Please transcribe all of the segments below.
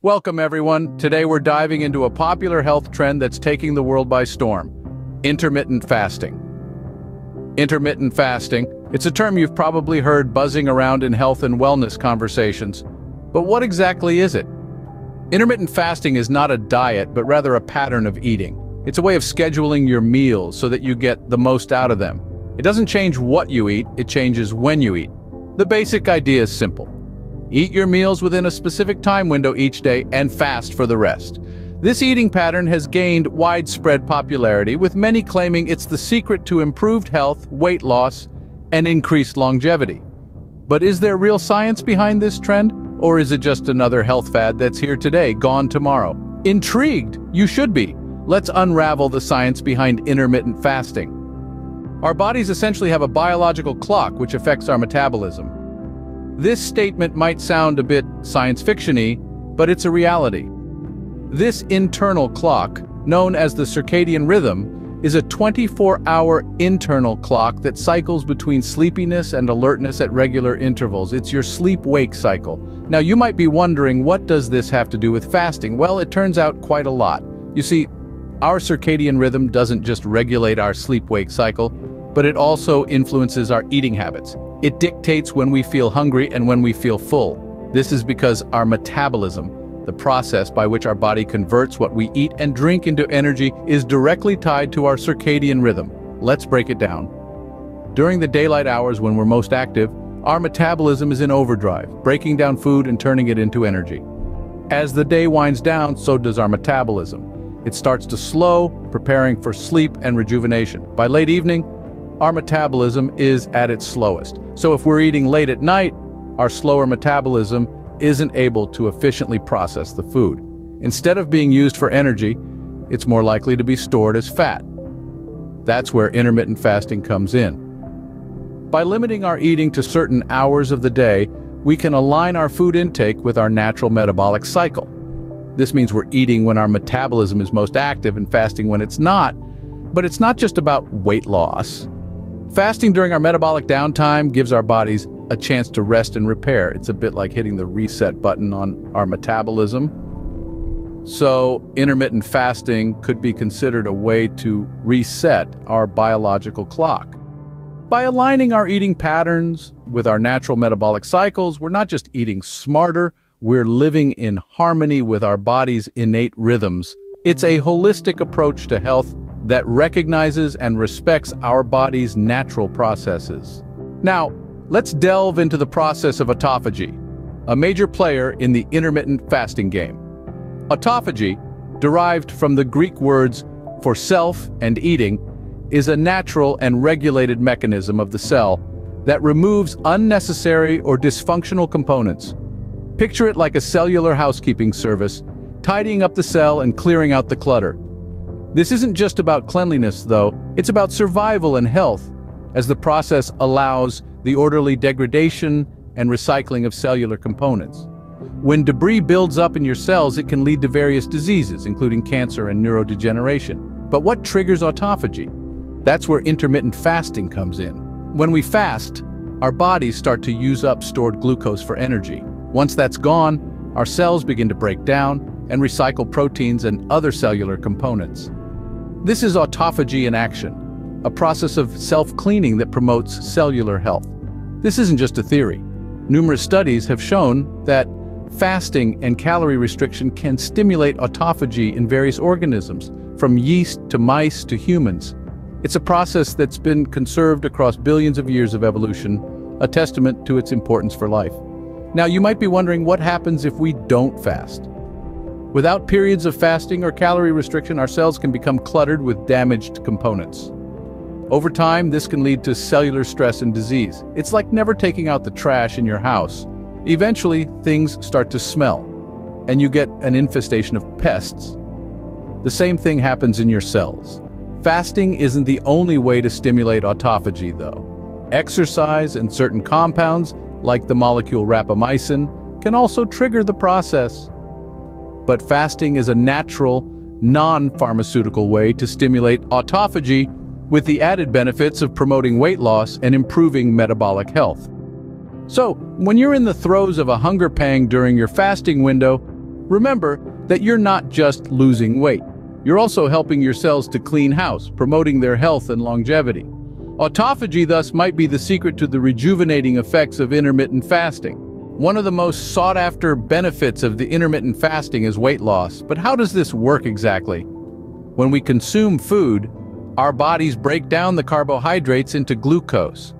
Welcome everyone. Today we're diving into a popular health trend that's taking the world by storm. Intermittent fasting. Intermittent fasting, it's a term you've probably heard buzzing around in health and wellness conversations. But what exactly is it? Intermittent fasting is not a diet, but rather a pattern of eating. It's a way of scheduling your meals so that you get the most out of them. It doesn't change what you eat, it changes when you eat. The basic idea is simple. Eat your meals within a specific time window each day and fast for the rest. This eating pattern has gained widespread popularity, with many claiming it's the secret to improved health, weight loss, and increased longevity. But is there real science behind this trend? Or is it just another health fad that's here today, gone tomorrow? Intrigued? You should be. Let's unravel the science behind intermittent fasting. Our bodies essentially have a biological clock which affects our metabolism. This statement might sound a bit science fiction-y, but it's a reality. This internal clock, known as the circadian rhythm, is a 24-hour internal clock that cycles between sleepiness and alertness at regular intervals. It's your sleep-wake cycle. Now, you might be wondering, what does this have to do with fasting? Well, it turns out quite a lot. You see, our circadian rhythm doesn't just regulate our sleep-wake cycle, but it also influences our eating habits. It dictates when we feel hungry and when we feel full. This is because our metabolism, the process by which our body converts what we eat and drink into energy, is directly tied to our circadian rhythm. Let's break it down. During the daylight hours when we're most active, our metabolism is in overdrive, breaking down food and turning it into energy. As the day winds down, so does our metabolism. It starts to slow, preparing for sleep and rejuvenation. By late evening, our metabolism is at its slowest. So if we're eating late at night, our slower metabolism isn't able to efficiently process the food. Instead of being used for energy, it's more likely to be stored as fat. That's where intermittent fasting comes in. By limiting our eating to certain hours of the day, we can align our food intake with our natural metabolic cycle. This means we're eating when our metabolism is most active and fasting when it's not. But it's not just about weight loss. Fasting during our metabolic downtime gives our bodies a chance to rest and repair. It's a bit like hitting the reset button on our metabolism. So, intermittent fasting could be considered a way to reset our biological clock. By aligning our eating patterns with our natural metabolic cycles, we're not just eating smarter, we're living in harmony with our body's innate rhythms. It's a holistic approach to health that recognizes and respects our body's natural processes. Now, let's delve into the process of autophagy, a major player in the intermittent fasting game. Autophagy, derived from the Greek words for self and eating, is a natural and regulated mechanism of the cell that removes unnecessary or dysfunctional components. Picture it like a cellular housekeeping service, tidying up the cell and clearing out the clutter. This isn't just about cleanliness, though. It's about survival and health, as the process allows the orderly degradation and recycling of cellular components. When debris builds up in your cells, it can lead to various diseases, including cancer and neurodegeneration. But what triggers autophagy? That's where intermittent fasting comes in. When we fast, our bodies start to use up stored glucose for energy. Once that's gone, our cells begin to break down and recycle proteins and other cellular components. This is autophagy in action, a process of self-cleaning that promotes cellular health. This isn't just a theory. Numerous studies have shown that fasting and calorie restriction can stimulate autophagy in various organisms, from yeast to mice to humans. It's a process that's been conserved across billions of years of evolution, a testament to its importance for life. Now, you might be wondering, what happens if we don't fast? Without periods of fasting or calorie restriction, our cells can become cluttered with damaged components. Over time, this can lead to cellular stress and disease. It's like never taking out the trash in your house. Eventually, things start to smell, and you get an infestation of pests. The same thing happens in your cells. Fasting isn't the only way to stimulate autophagy, though. Exercise and certain compounds, like the molecule rapamycin, can also trigger the process. But fasting is a natural, non-pharmaceutical way to stimulate autophagy, with the added benefits of promoting weight loss and improving metabolic health. So, when you're in the throes of a hunger pang during your fasting window, Remember that you're not just losing weight. You're also helping your cells to clean house, promoting their health and longevity. Autophagy thus might be the secret to the rejuvenating effects of intermittent fasting. One of the most sought-after benefits of the intermittent fasting is weight loss. But how does this work exactly? When we consume food, our bodies break down the carbohydrates into glucose.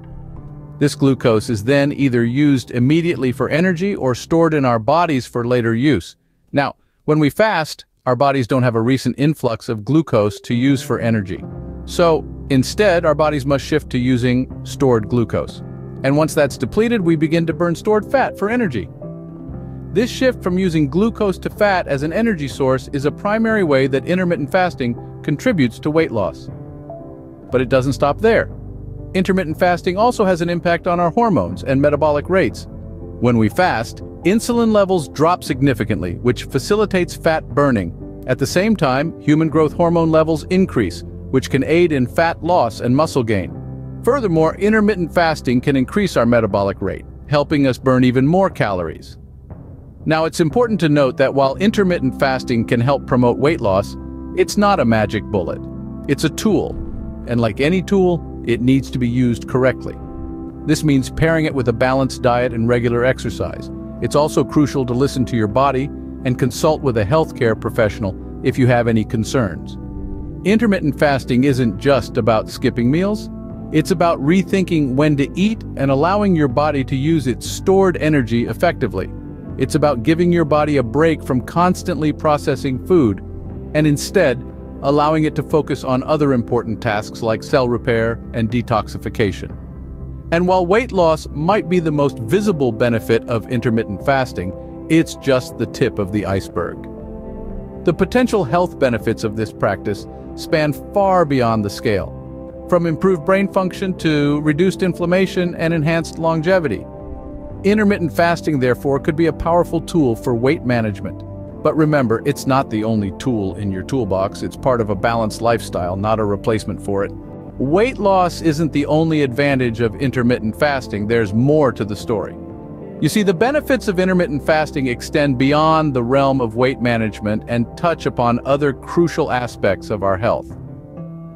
This glucose is then either used immediately for energy or stored in our bodies for later use. Now, when we fast, our bodies don't have a recent influx of glucose to use for energy. So, instead, our bodies must shift to using stored glucose. And once that's depleted, we begin to burn stored fat for energy. This shift from using glucose to fat as an energy source is a primary way that intermittent fasting contributes to weight loss. But it doesn't stop there. Intermittent fasting also has an impact on our hormones and metabolic rates. When we fast, insulin levels drop significantly, which facilitates fat burning. At the same time, human growth hormone levels increase, which can aid in fat loss and muscle gain. Furthermore, intermittent fasting can increase our metabolic rate, helping us burn even more calories. Now, it's important to note that while intermittent fasting can help promote weight loss, it's not a magic bullet. It's a tool, and like any tool, it needs to be used correctly. This means pairing it with a balanced diet and regular exercise. It's also crucial to listen to your body and consult with a healthcare professional if you have any concerns. Intermittent fasting isn't just about skipping meals. It's about rethinking when to eat and allowing your body to use its stored energy effectively. It's about giving your body a break from constantly processing food and instead allowing it to focus on other important tasks like cell repair and detoxification. And while weight loss might be the most visible benefit of intermittent fasting, it's just the tip of the iceberg. The potential health benefits of this practice span far beyond the scale, from improved brain function to reduced inflammation and enhanced longevity. Intermittent fasting, therefore, could be a powerful tool for weight management. But remember, it's not the only tool in your toolbox. It's part of a balanced lifestyle, not a replacement for it. Weight loss isn't the only advantage of intermittent fasting. There's more to the story. You see, the benefits of intermittent fasting extend beyond the realm of weight management and touch upon other crucial aspects of our health.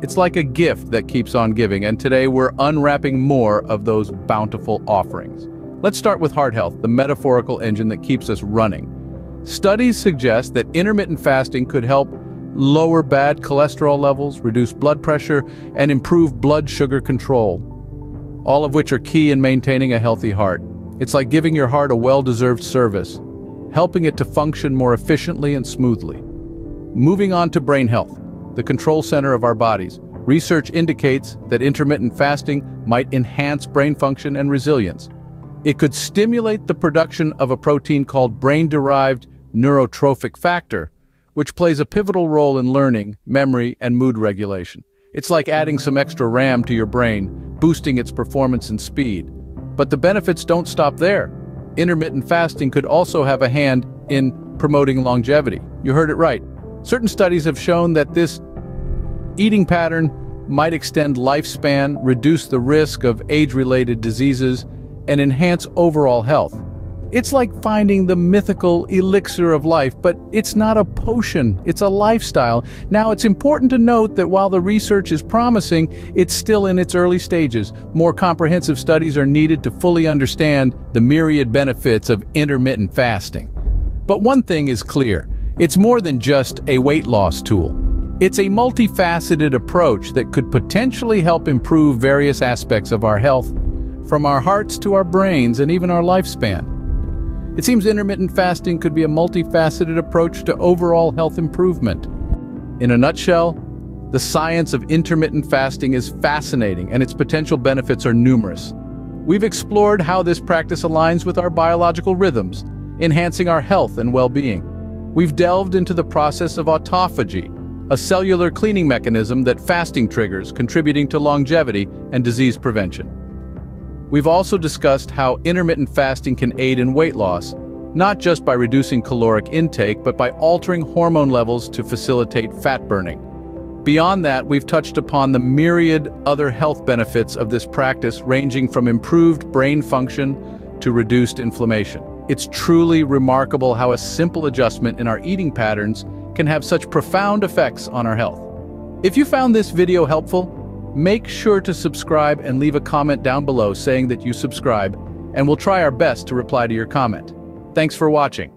It's like a gift that keeps on giving, and today we're unwrapping more of those bountiful offerings. Let's start with heart health, the metaphorical engine that keeps us running. Studies suggest that intermittent fasting could help lower bad cholesterol levels, reduce blood pressure, and improve blood sugar control, all of which are key in maintaining a healthy heart. It's like giving your heart a well-deserved service, helping it to function more efficiently and smoothly. Moving on to brain health, the control center of our bodies. Research indicates that intermittent fasting might enhance brain function and resilience. It could stimulate the production of a protein called brain-derived neurotrophic factor, which plays a pivotal role in learning, memory, and mood regulation. It's like adding some extra RAM to your brain, boosting its performance and speed. But the benefits don't stop there. Intermittent fasting could also have a hand in promoting longevity. You heard it right. Certain studies have shown that this eating pattern might extend lifespan, reduce the risk of age-related diseases, and enhance overall health. It's like finding the mythical elixir of life, but it's not a potion, it's a lifestyle. Now, it's important to note that while the research is promising, it's still in its early stages. More comprehensive studies are needed to fully understand the myriad benefits of intermittent fasting. But one thing is clear, it's more than just a weight loss tool. It's a multifaceted approach that could potentially help improve various aspects of our health, from our hearts to our brains and even our lifespan. It seems intermittent fasting could be a multifaceted approach to overall health improvement. In a nutshell, the science of intermittent fasting is fascinating and its potential benefits are numerous. We've explored how this practice aligns with our biological rhythms, enhancing our health and well-being. We've delved into the process of autophagy, a cellular cleaning mechanism that fasting triggers, contributing to longevity and disease prevention. We've also discussed how intermittent fasting can aid in weight loss, not just by reducing caloric intake, but by altering hormone levels to facilitate fat burning. Beyond that, we've touched upon the myriad other health benefits of this practice, ranging from improved brain function to reduced inflammation. It's truly remarkable how a simple adjustment in our eating patterns can have such profound effects on our health. If you found this video helpful, make sure to subscribe and leave a comment down below saying that you subscribe, and we'll try our best to reply to your comment. Thanks for watching.